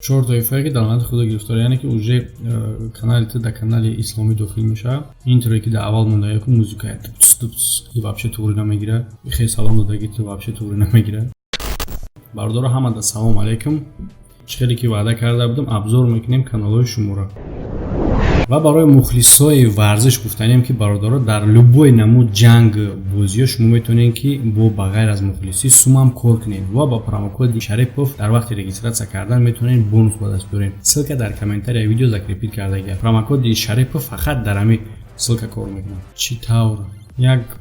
4 тоифае ки дар лаънати худо гирифтор, яъне ки уже канали ты да канали исломӣ дохил меша. Интрои ки дар аввал монда ки музикая и вообще туғри намегира. Хеле салом додаги ты вообще туғри намегира. Бародаро ҳамада салом алейкум. Чиқаре ки ваъда карда будам абзор мекунем каналҳои шуморо. ва барои мухлисои варзиш гуфтанем ки бародаро дар любой намуд ҷанг бозиё шумо метавонед ки бо ба ғайр аз мухлисӣ сумам кор кунед ва ба промокоди Шарипов дар вақти регистратсия кардан метавонед бонус ба даст биёред. Ссилка дар комментария видео закрепит кардагия. Промокоди Шарипов фақат дар ҳамин ссилка кор мекунад.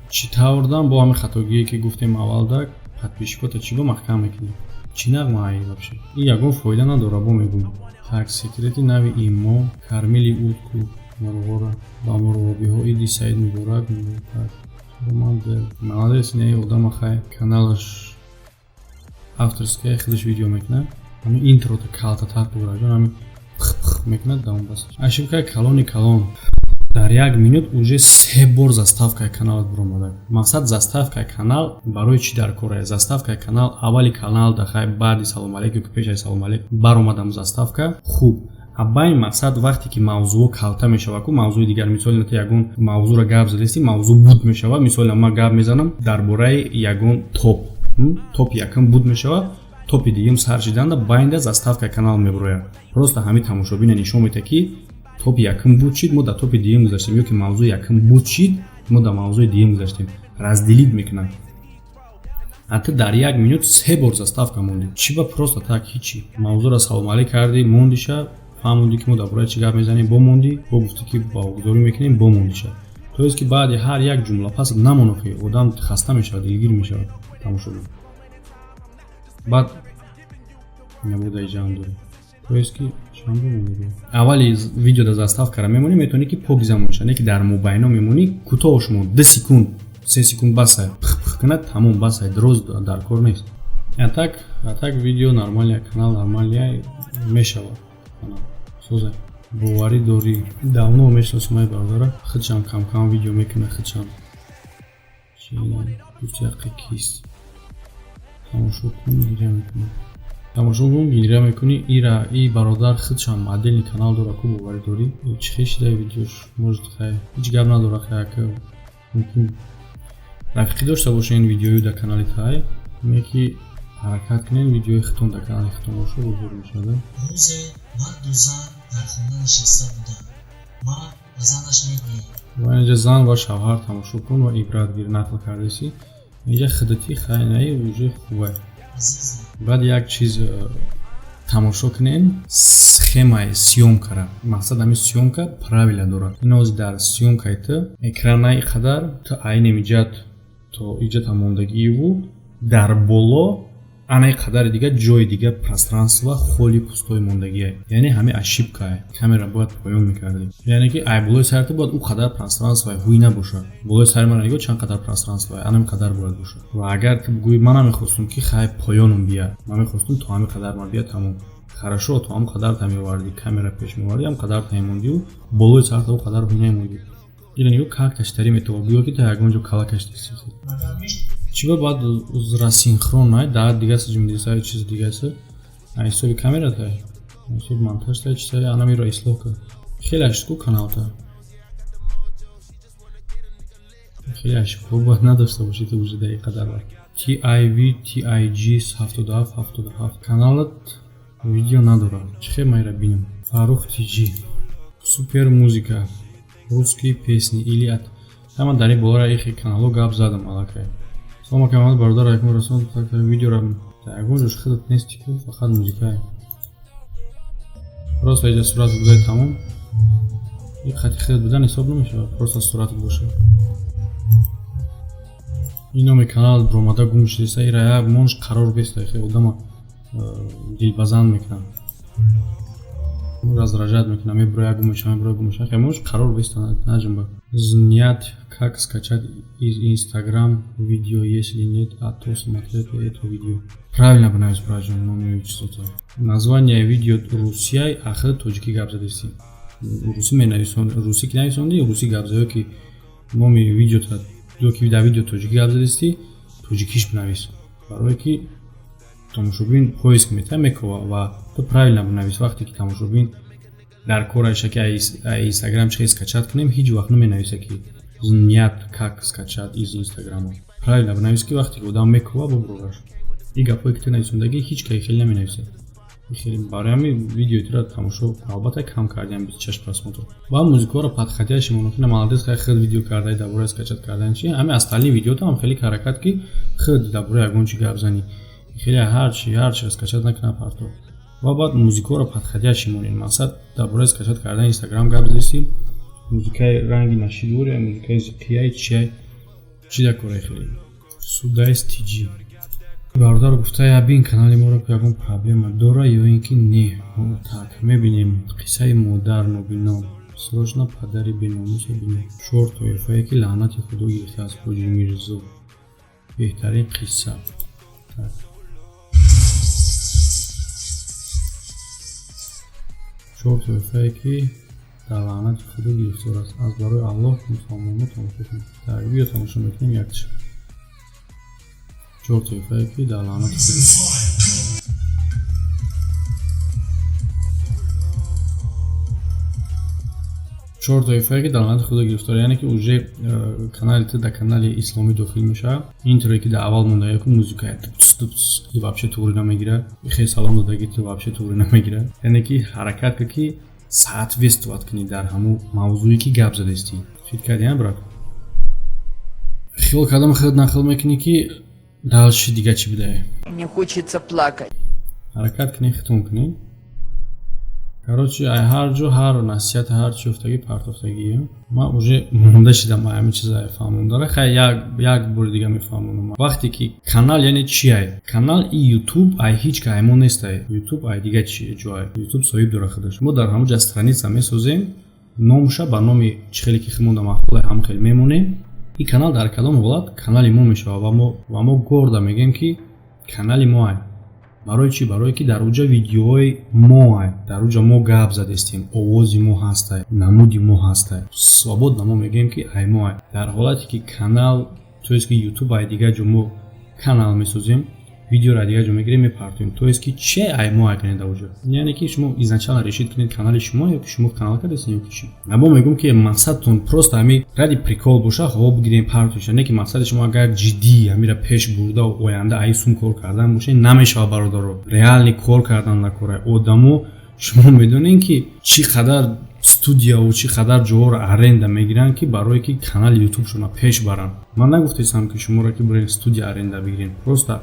Читаврдан бо ҳамин хатогие ки гуфтем аввалда подписчикота чӣ бо маҳкам мекунем. Чӣ нағмаи вообще? И ягон фоида надора бо мегӯем. Так, секрети нави имо, кармили утку, мурғора, ба мурғобиҳо иди Саид муборак. Так, молодец, не одама хай, каналаш авторская, худаш видео мекунад. Ҳамин интрота калтатар пуграҷон, ҳамин мекунад давом басаш. Ошибкаи калони калон. Дар 1 минут уже 3 бор заставкаи каналат биромада. Мақсад заставкаи канал барои чӣ дар кор аст? Заставкаи канал аввали канал дахай баъди салом алейкум ки пешаи салом алейкум баромадам заставка. Хуб. Абайн мақсад вақте ки мавзӯъ калта мешава, ку мавзӯи дигар мисоли нато ягон мавзӯъро гап задасти, мавзӯъ буд мешава. Мисоли ман гап мезанам дар бораи ягон топ. Топ якам буд мешава. Топи дигам сарчи данда байнда заставкаи канал мебурояд. Просто ҳамин тамошобина нишон медиҳад ки топ якм буд шид, мо дар топи дигам гузаштем, ё ки мавзӯъ якм буд шид, мо дар мавзӯи дигам гузаштем. Раздилид мекунад. Ҳатто дар 1 минут 3 бор заставка монди. Чӣ ба просто так ҳичи. Мавзӯъро салом алейк карди, мондиша, фаҳмондӣ ки мо дар бораи чӣ гап мезанем, бо монди, бо гуфтӣ ки бовгузорӣ мекунем, бо мондиша. То есть ки баъди ҳар як ҷумла пас намонад ки одам хаста мешавад, дилгир мешавад тамошобин. Баъд набудаи ҷамъ дорем. То есть ки аввали видеода заставкаро мемонӣ, метавонӣ ки пок замонша, не ки дар мобайно мемонӣ, кӯтоҳ шумо 2 секунд, 3 секунд басай, кунад тамом басай, дроз дар кор нест. Так видео нормалия, канал нормалия мешава. Соза боварӣ дорӣ. Давно мешиносам ай бародара. Худшам кам видео мекунад, худшам. Чиякы кист. Тамошо кун гиря мекунад. Тамошогон гиря мекунӣ, и бародар худшам модельни канал дора, ку боварӣ дорӣ. Чӣ хешидаи видеош может хай. Ҳеҷ гап надора хай, ака мумкин рафиқӣ дошта бошен видеои дар канали тай. Меки ҳаракат кунен видеои хитон дар канали хитон боша бузург мешавад. Рӯзе марду зан дар хона нишаста буданд. Мард ва занаш мегӯянд. Ва инҷа зан ва шавҳар тамошо кун ва ибрат гир нақл кардаси. Инҷа худати хайнаи уже хубай. Азизам, баъд як чиз тамошо кунен, схемаи съёмкара. Мақсад ҳамин съёмка правила дорад. Инози дар съёмкаи ты экранаи қадар ты айнем иҷад то иҷад мондагиеву дар боло анаи қадари дига ҷои дига пространство холи пустои мондагие. Яъне ҳамин ошибка. Камера бояд поён мекарди. Яъне ки ай болои сари ты бояд у қадар пространство ҳуй набошад. Болои сари ман нигоҳ чанд қадар пространство анам қадар бояд бошад. Ва агар ты бигӯӣ ман намехостум ки хай поёнам бияд. Ман мехостум то ҳамин қадар ман бияд тамом. Хорошо, то ҳам қадар та меварди, камера пеш меварди, ҳам қадар та мондиу, болои сари та у қадар ҳуй намонди. Ира нигоҳ как таштари метавон гӯё ки та ягон ҷо калакаш дисти. Чиба баъд расинхрон ай да дига се ҷумдисай чиз дига се ай ҳисоби камера тай ҳисоби монтаж тай чиз ана миро ислоҳ кар хеле ашку канал та хеле ашку бояд надошта боши то уже дар қадар TIV TIG 77 каналат видео надорад чихе майра бинам Фарух TG супер музыка русские песни или от ҳама дар ин бора ихи канало гап задам алакай. Салом камал бародар якум расон так видеоро ягон ҷош худат нести ки фақат музикае. Просто иҷа сурат гузари тамом. И хати худат будан ҳисоб намешавад, просто сурат бошад. ин номи канал биромада гум шудиса ира як монш қарор беста хе одама дилбазанд мекунад. Раздражает мекунад, мебура як гум мешавад, хе монш қарор беста наҷанба. Знят как скачать из Instagram видео, если нет, а то смотреть это видео. Правильно бинавис браҷон, номи чизота. Название видео русияй, ахир тоҷики гап задасти. Руси менависон, руси ки нависонди, руси гап задё ки номи видеота, ё ки дар видео тоҷики гап задасти, тоҷикиш бинавис. Барое ки тамошобин поиск метавад мекова ва ту правильно бинавис. Вақте ки тамошобин дар кораша ки Instagram чизе скачат кунем ҳеҷ вақт наменависа ки нет как скачать из Instagram. Правильно бинавис ки вақте ки одам мекова бубураш. И гапҳое ки ту нависондаги ҳеҷ кай хеле наменависа. Хеле барои ҳамин видеотиро тамошо албатта кам кардем 26 просмотр. Ва музикаро падхатия шимонокина молодец хел видео кардаи дар бораи скачат кардан чи. Ҳамин астални видеото ҳам хеле ҳаракат ки хел дар бораи ягон чи гап зани. Хеле ҳар чи скачат накунад парто. Ва баъд музикаро падхатия шимонин. Мақсад дар бораи скачат кардан Instagram гап зести. Музикаи ранги нашидори, музикаи зиқияи чи да кораи хеле. Судайс тиҷи. Бародар гуфта ябин канали моро ягон проблема дора ё ин ки не. Так мебинем қиссаи модар нобино срочно падари беномусе бинем 4 тоифае ки лаънати худо гирифта аз Ҳоҷи Мирзо. Беҳтарин қисса. Так 4 тоифае ки дар лаънати худо гирифтор аст аз барои Аллоҳ мусолмонона тамошо кунем. Так биё тамошо мекунем якчи 4 тоифае ки дар лаънати худо 4 тоифае ки дар лаънати худо гирифтор, яъне ки уже канали ту дар канали исломӣ дохил мешавад. Интрои ки дар аввал мондаги ки музикаи дупс и вообще туғри намегирад. Хеле салом додаги ту вообще туғри намегирад. Яъне ки ҳаракат ки соответствовать кунӣ дар ҳамун мавзӯе ки гап задастӣ. Фикр кардӣ брат? Хиёл кардам хеле нақл мекунӣ ки дальше дига чӣ будае. Мне хочется плакать. Ҳаракат кунӣ, хитон кунӣ. Короче, ҳар ҷо ҳар насиҳати ҳар чӣ уфтагӣ партофтагӣ. Ман уже монда шидам ҳамин чиза фаҳмон дора. Хай як бори дига мефаҳмонам. Вақте ки канал яъне чи ай? Канал и YouTube ай ҳеҷ ка аймон нест ай. YouTube ай дига чи ҷо ай. YouTube соҳиб дора худаш. Мо дар ҳамун ҷа страница месозем. Номша ба номи чӣ хеле ки химонда маҳфулай ҳам хел мемонем. И канал дар каломи ҳолат канали мо мешавад ва мо горда мегем ки канали мо ай. Барои чӣ? Барое ки дар уҷа видеои мо ай. Дар уҷа мо гап задестем. Овози мо ҳастай. Намуди мо ҳастай. Свободна мо мегем ки ай мо ай. Дар ҳолате ки канал то ест ки YouTube ай дига ҷо мо канал месозем, видеоро дига ҷо мегирем мепартоем. То ест ки че ай мо ай канед дар уҷа. Яъне ки шумо изначально решид кунед канали шумо ё ки шумо канал кардестед ё ки чӣ. Мо мегӯм ки мақсадтон просто ҳамин ради прикол боша, ҳаво бигирем партоша. Не ки мақсади шумо агар ҷиддӣ ҳамира пеш бурда оянда айсум кор кардан боше, намешавад бародаро. Реални кор кардан дар кораи одамо шумо медонед ки чӣ қадар студияу чӣ қадар ҷоҳоро аренда мегиранд ки барое ки канали YouTube-шона пеш баранд. Ман нагуфтаистам ки шуморо ки буред студия аренда бигирен. Просто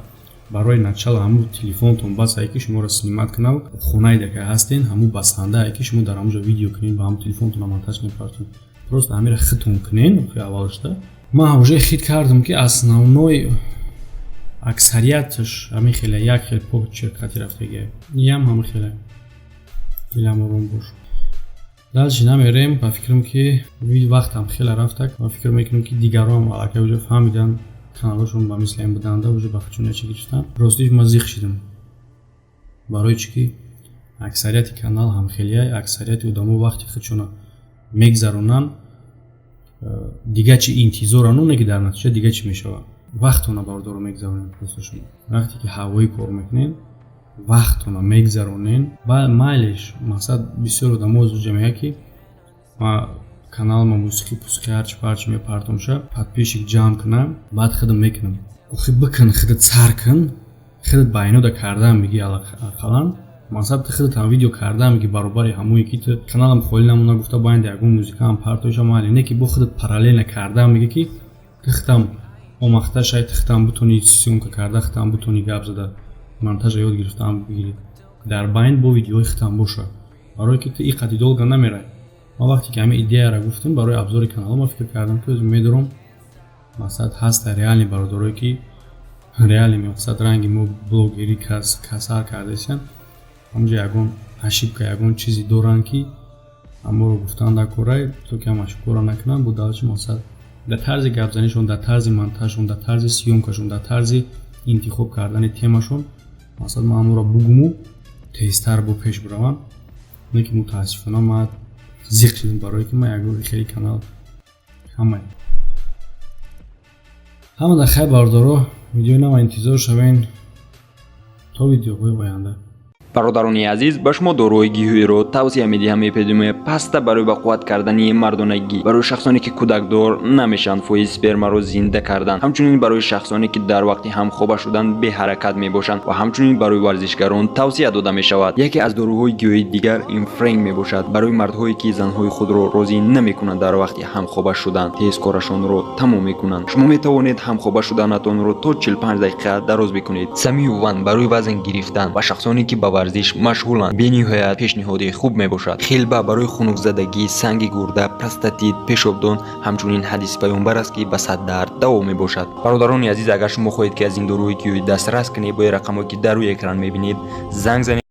барои начало ҳамун телефонтон бас ай ки шуморо снимат кунав, хонаи дака ҳастен, ҳамун басанда ай ки шумо дар ҳамунҷо видео кунед, ба ҳамун телефонтон монтаж мепартед. Просто ҳамира хитон кунед, аввалашта. Ман уже хит кардам ки основной аксарияташ ҳамин хеле як хел почеркати рафтаги. Ям ҳамин хеле. Дилам ором бош. Дальше намерем, ба фикрам ки вақтам хеле рафтак, ба фикр мекунам ки дигарон аллакай уже фаҳмидан каналошон ба мисли ҳам буданда уже ба худшон ячи гирифтан. Ростиш ман зиқ шидам. Барои чӣ ки аксарияти канал ҳамхелия, аксарияти одамо вақти худшона мегзаронанд, дига чӣ интизорану не ки дар натиҷа дига чӣ мешавад. Вақтона бародаро мегзаронед росташон. Вақте ки ҳавои кор мекунед, вақтона мегзаронед, ба майлеш мақсад бисёр одамо зуҷа мегӯяд ки ма канал ма мусиқи пусиқи ҳарчи парчи мепартомша, подписчик ҷамъ кунам, баъд худам мекунам. Охи бикун, худат сар кун, худат ба инода кардан меги алақалан. Мақсад ту худат ҳам видео кардан меги баробари ҳамое ки ту каналам холӣ намона гуфта боянда ягон музикаам партоша майли. Не ки бо худат параллелна кардан меги ки ту худам омахта шаyd ту худам бутони сёмка карда, худам бутони гап зада, монтажа ёд гирифтан бигири. Дар байн бо видеои худам боша. Барое ки ту и қади долга намерай. Ма вақте ки ҳамин идеяро гуфтам барои абзори канал ма фикр кардам ки медорам мақсад ҳаста реални бародарое ки реални мақсад ранги мо блогери касар кардесен ҳамҷа ягон ашибка ягон чизи доранд ки ҳаморо гуфтан дар корай то ки ҳам ашибкора накунам бо далчи мақсад дар тарзи гапзанишон, дар тарзи монтажшон, дар тарзи сёмкашон, дар тарзи интихоб кардани темашон мақсад ман ҳаморо бугуму тезтар бо пеш биравам. Не ки мутаассифона ман зиқ шидам барое ки ман ягон хеле канал ҳама дар хай бардоро видеои нава интизор шавен. то видеоҳои оянда. برادران عزیز، به شما داروی گیاهی را توصیه می‌دهم می‌پیدیم پسته برای به قوت کردن مردانگی، برای شخصانی که کودک دار نمیشن فوی سپرم را زنده کردن، همچنین برای شخصانی که در وقت همخوابه شدن به حرکت میباشند و همچنین برای ورزشکاران توصیه داده می‌شود. یکی از داروهای گیاهی دیگر اینفرینگ میباشد، برای مردهایی که زنهای خود را راضی نمی‌کنند در وقت همخوابه شدن تیز کارشان را تمام می‌کنند. شما می‌توانید همخوابه شدنتان را تا 45 دقیقه دراز بکنید. سمیوان برای وزن گرفتن و شخصانی که به ورزش مشغولند به نهایت پیشنهاد خوب میباشد. خلبه برای خنک زدگی، سنگ گرده، پروستات، پیشابدان همچنین حدیث پیامبر است که به صد درد دوا میباشد. برادران عزیز، اگر شما خواهید که از این داروی گیاهی دسترس کنید با رقمی که در روی اکران میبینید زنگ زنید.